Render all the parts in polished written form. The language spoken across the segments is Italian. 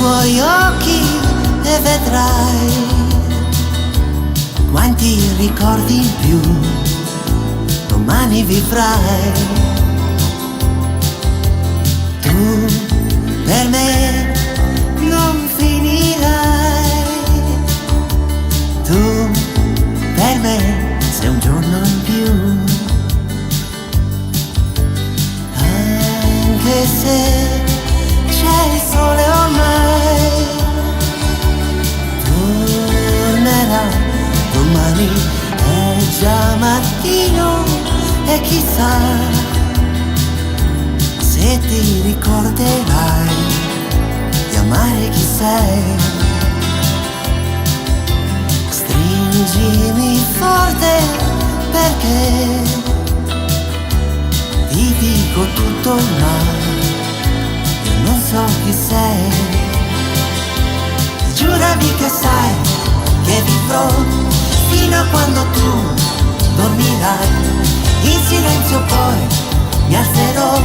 tuoi occhi e vedrai quanti ricordi in più domani vivrai. Tu per me non finirai, tu per me sei un giorno in più. Anche se c'è il sole ormai, tornerà domani, è già mattino e chissà se ti ricorderai di amare chi sei. Stringimi forte perché ti dico tutto ma io non so chi sei. Giurami che sai che vivrò fino a quando tu dormirai. In silenzio poi mi alzerò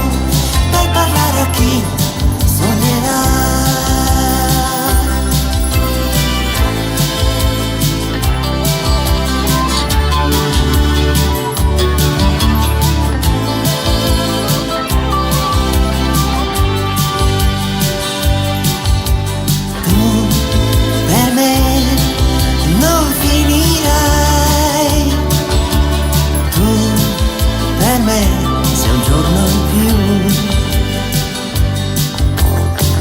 per parlare a chi sognerà. Non finirai, tu per me sei un giorno in più.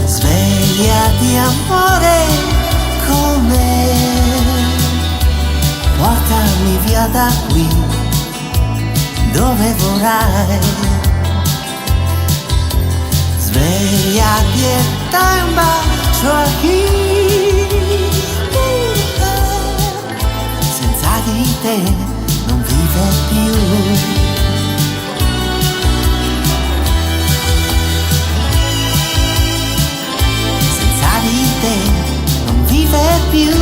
Svegliati amore con me, portami via da qui dove vorrai. Svegliati e dai un bacio a chi di te non vive più. Senza di te non vive più.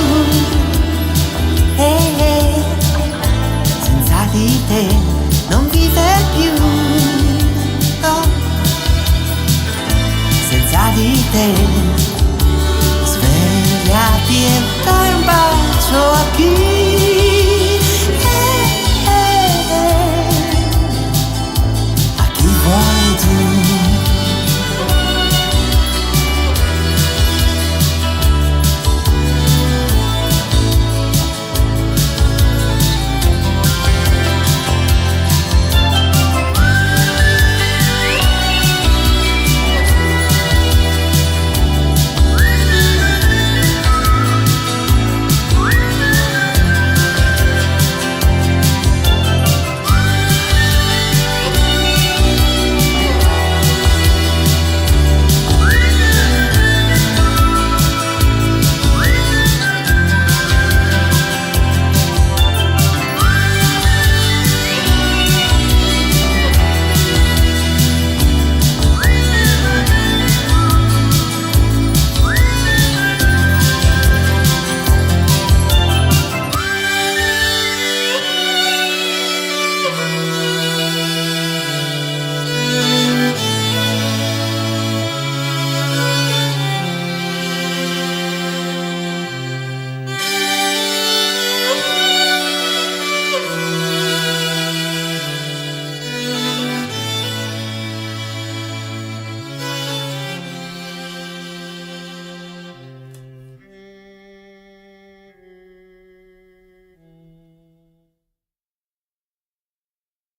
Senza di te non vive più. No. Senza di te